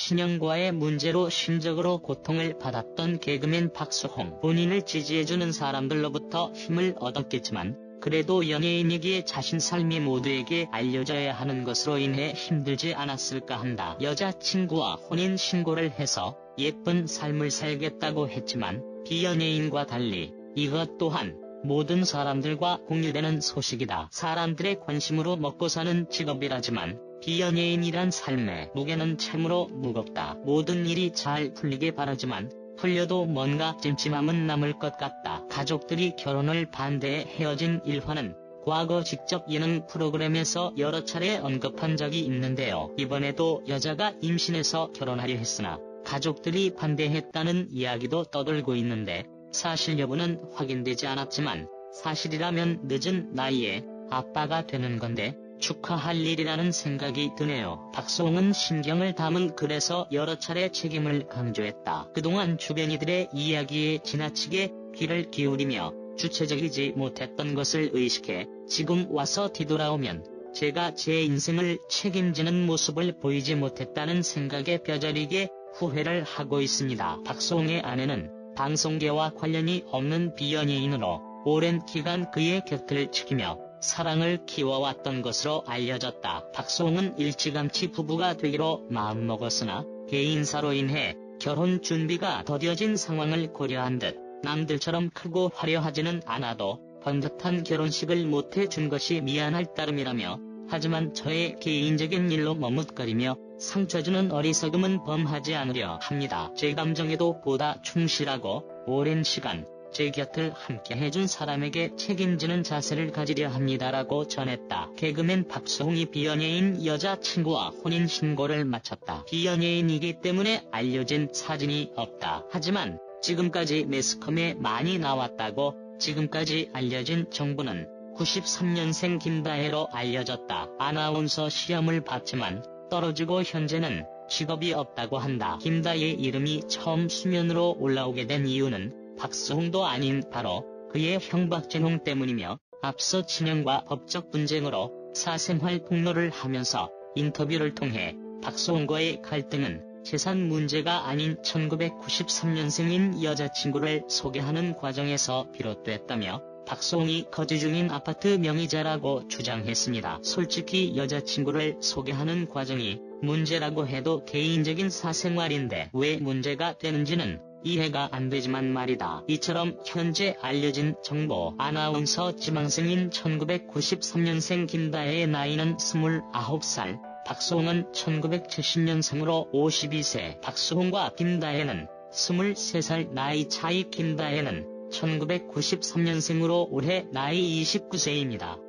친형과의 문제로 심적으로 고통을 받았던 개그맨 박수홍. 본인을 지지해주는 사람들로부터 힘을 얻었겠지만 그래도 연예인이기에 자신 삶이 모두에게 알려져야 하는 것으로 인해 힘들지 않았을까 한다. 여자친구와 혼인신고를 해서 예쁜 삶을 살겠다고 했지만 비연예인과 달리 이것 또한 모든 사람들과 공유되는 소식이다. 사람들의 관심으로 먹고 사는 직업이라지만 비연예인이란 삶의 무게는 참으로 무겁다. 모든 일이 잘 풀리게 바라지만 풀려도 뭔가 찜찜함은 남을 것 같다. 가족들이 결혼을 반대해 헤어진 일화는 과거 직접 예능 프로그램에서 여러 차례 언급한 적이 있는데요. 이번에도 여자가 임신해서 결혼하려 했으나 가족들이 반대했다는 이야기도 떠돌고 있는데 사실 여부는 확인되지 않았지만 사실이라면 늦은 나이에 아빠가 되는 건데 축하할 일이라는 생각이 드네요. 박수홍은 심경을 담은 글에서 여러 차례 책임을 강조했다. 그동안 주변이들의 이야기에 지나치게 귀를 기울이며 주체적이지 못했던 것을 의식해 지금 와서 뒤돌아오면 제가 제 인생을 책임지는 모습을 보이지 못했다는 생각에 뼈저리게 후회를 하고 있습니다. 박수홍의 아내는 방송계와 관련이 없는 비연예인으로 오랜 기간 그의 곁을 지키며 사랑을 키워왔던 것으로 알려졌다. 박수홍은 일찌감치 부부가 되기로 마음먹었으나 개인사로 인해 결혼 준비가 더뎌진 상황을 고려한 듯 남들처럼 크고 화려하지는 않아도 번듯한 결혼식을 못해준 것이 미안할 따름이라며 하지만 저의 개인적인 일로 머뭇거리며 상처주는 어리석음은 범하지 않으려 합니다. 제 감정에도 보다 충실하고 오랜 시간 제 곁을 함께 해준 사람에게 책임지는 자세를 가지려 합니다라고 전했다. 개그맨 박수홍이 비연예인 여자친구와 혼인신고를 마쳤다. 비연예인이기 때문에 알려진 사진이 없다. 하지만 지금까지 매스컴에 많이 나왔다고 지금까지 알려진 정보는 93년생 김다혜로 알려졌다. 아나운서 시험을 봤지만 떨어지고 현재는 직업이 없다고 한다. 김다혜의 이름이 처음 수면으로 올라오게 된 이유는 박수홍도 아닌 바로 그의 형 박진홍 때문이며 앞서 친형과 법적 분쟁으로 사생활 폭로를 하면서 인터뷰를 통해 박수홍과의 갈등은 재산 문제가 아닌 1993년생인 여자친구를 소개하는 과정에서 비롯됐다며 박수홍이 거주 중인 아파트 명의자라고 주장했습니다. 솔직히 여자친구를 소개하는 과정이 문제라고 해도 개인적인 사생활인데 왜 문제가 되는지는 이해가 안 되지만 말이다. 이처럼 현재 알려진 정보 아나운서 지망생인 1993년생 김다혜의 나이는 29살, 박수홍은 1970년생으로 52세, 박수홍과 김다혜는 23살 나이 차이. 김다혜는 1993년생으로 올해 나이 29세입니다.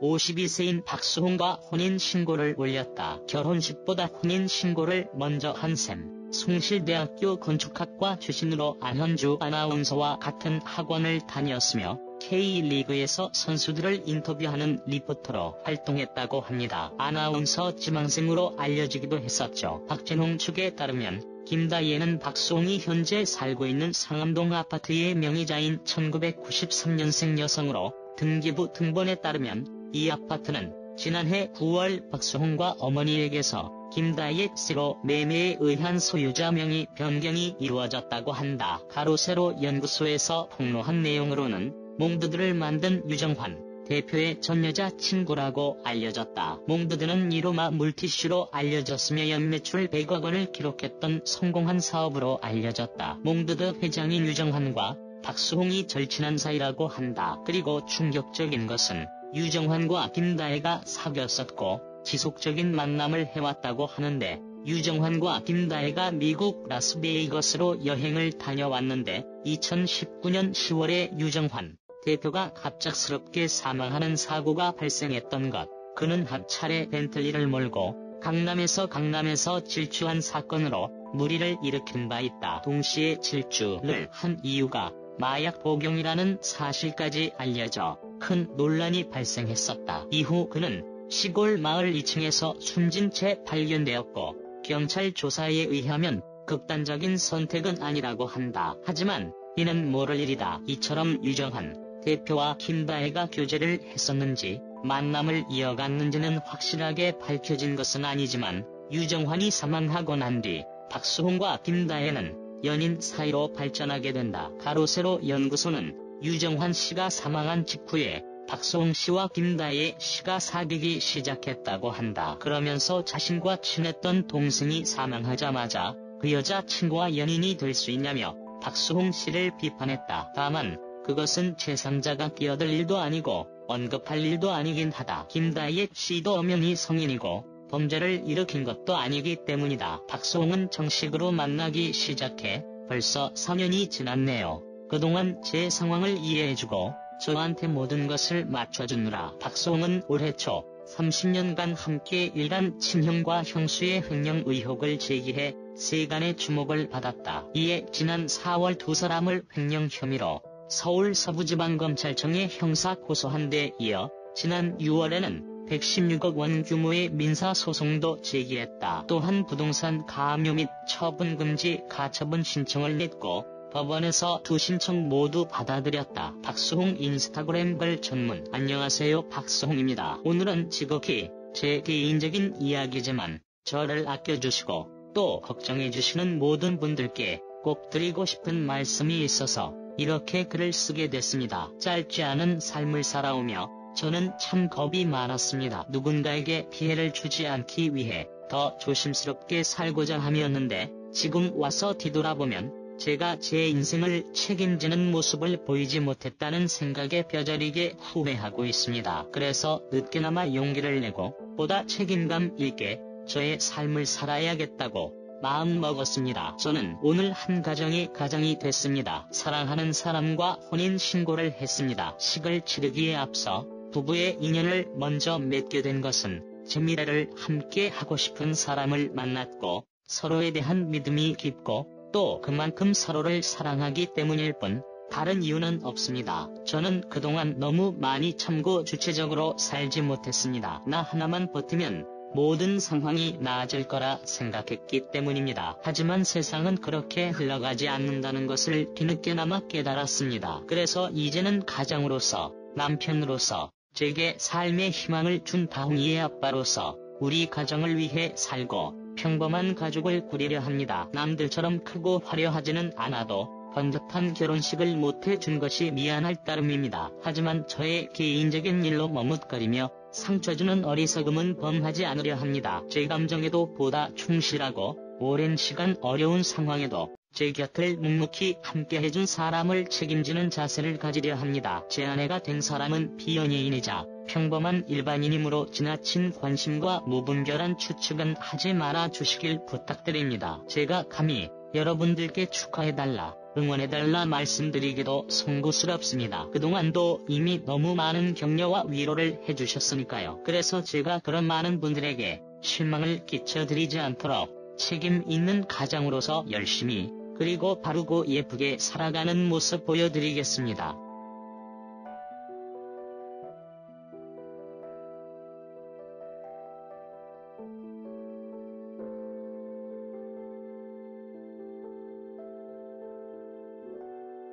52세인 박수홍과 혼인신고를 올렸다. 결혼식보다 혼인신고를 먼저 한 셈. 숭실대학교 건축학과 출신으로 안현주 아나운서와 같은 학원을 다녔으며 K리그에서 선수들을 인터뷰하는 리포터로 활동했다고 합니다. 아나운서 지망생으로 알려지기도 했었죠. 박진홍 측에 따르면 김다혜는 박수홍이 현재 살고 있는 상암동 아파트의 명의자인 1993년생 여성으로 등기부 등본에 따르면 이 아파트는 지난해 9월 박수홍과 어머니에게서 김다혜 씨로 매매에 의한 소유자 명의 변경이 이루어졌다고 한다. 가로세로 연구소에서 폭로한 내용으로는 몽드드를 만든 유정환 대표의 전 여자친구라고 알려졌다. 몽드드는 이로마 물티슈로 알려졌으며 연매출 100억 원을 기록했던 성공한 사업으로 알려졌다. 몽드드 회장인 유정환과 박수홍이 절친한 사이라고 한다. 그리고 충격적인 것은 유정환과 김다혜가 사귀었었고 지속적인 만남을 해왔다고 하는데 유정환과 김다혜가 미국 라스베이거스로 여행을 다녀왔는데 2019년 10월에 유정환 대표가 갑작스럽게 사망하는 사고가 발생했던 것. 그는 한 차례 벤틀리를 몰고 강남에서 질주한 사건으로 물의를 일으킨 바 있다. 동시에 질주를 한 이유가 마약 복용이라는 사실까지 알려져 큰 논란이 발생했었다. 이후 그는 시골 마을 2층에서 숨진 채 발견되었고 경찰 조사에 의하면 극단적인 선택은 아니라고 한다. 하지만 이는 모를 일이다. 이처럼 유정환 대표와 김다혜가 교제를 했었는지 만남을 이어갔는지는 확실하게 밝혀진 것은 아니지만 유정환이 사망하고 난 뒤 박수홍과 김다혜는 연인 사이로 발전하게 된다. 가로세로 연구소는 유정환 씨가 사망한 직후에 박수홍 씨와 김다혜 씨가 사귀기 시작했다고 한다. 그러면서 자신과 친했던 동생이 사망하자마자 그 여자 친구와 연인이 될 수 있냐며 박수홍 씨를 비판했다. 다만 그것은 제3자가 끼어들 일도 아니고 언급할 일도 아니긴 하다. 김다혜 씨도 엄연히 성인이고 범죄를 일으킨 것도 아니기 때문이다. 박수홍은 정식으로 만나기 시작해 벌써 4년이 지났네요. 그동안 제 상황을 이해해주고 저한테 모든 것을 맞춰주느라 박수홍은 올해 초 30년간 함께 일한 친형과 형수의 횡령 의혹을 제기해 세간의 주목을 받았다. 이에 지난 4월 두 사람을 횡령 혐의로 서울 서부지방검찰청에 형사 고소한 데 이어 지난 6월에는 116억 원 규모의 민사소송도 제기했다. 또한 부동산 가압류 및 처분금지 가처분 신청을 냈고 법원에서 두 신청 모두 받아들였다. 박수홍 인스타그램 글 전문. 안녕하세요, 박수홍입니다. 오늘은 지극히 제 개인적인 이야기지만 저를 아껴주시고 또 걱정해주시는 모든 분들께 꼭 드리고 싶은 말씀이 있어서 이렇게 글을 쓰게 됐습니다. 짧지 않은 삶을 살아오며 저는 참 겁이 많았습니다. 누군가에게 피해를 주지 않기 위해 더 조심스럽게 살고자 함이었는데 지금 와서 뒤돌아보면 제가 제 인생을 책임지는 모습을 보이지 못했다는 생각에 뼈저리게 후회하고 있습니다. 그래서 늦게나마 용기를 내고 보다 책임감 있게 저의 삶을 살아야겠다고 마음먹었습니다. 저는 오늘 한 가정의 가장이 됐습니다. 사랑하는 사람과 혼인신고를 했습니다. 식을 치르기에 앞서 부부의 인연을 먼저 맺게 된 것은 제 미래를 함께 하고 싶은 사람을 만났고 서로에 대한 믿음이 깊고 또 그만큼 서로를 사랑하기 때문일 뿐 다른 이유는 없습니다. 저는 그동안 너무 많이 참고 주체적으로 살지 못했습니다. 나 하나만 버티면 모든 상황이 나아질 거라 생각했기 때문입니다. 하지만 세상은 그렇게 흘러가지 않는다는 것을 뒤늦게나마 깨달았습니다. 그래서 이제는 가장으로서, 남편으로서, 제게 삶의 희망을 준 다홍이의 아빠로서 우리 가정을 위해 살고 평범한 가족을 꾸리려 합니다. 남들처럼 크고 화려하지는 않아도 번듯한 결혼식을 못해준 것이 미안할 따름입니다. 하지만 저의 개인적인 일로 머뭇거리며 상처주는 어리석음은 범하지 않으려 합니다. 제 감정에도 보다 충실하고 오랜 시간 어려운 상황에도 제 곁을 묵묵히 함께해준 사람을 책임지는 자세를 가지려 합니다. 제 아내가 된 사람은 비연예인이자 평범한 일반인이므로 지나친 관심과 무분별한 추측은 하지 말아 주시길 부탁드립니다. 제가 감히 여러분들께 축하해달라, 응원해달라 말씀드리기도 송구스럽습니다. 그동안도 이미 너무 많은 격려와 위로를 해주셨으니까요. 그래서 제가 그런 많은 분들에게 실망을 끼쳐드리지 않도록 책임 있는 가장으로서 열심히 그리고 바르고 예쁘게 살아가는 모습 보여드리겠습니다.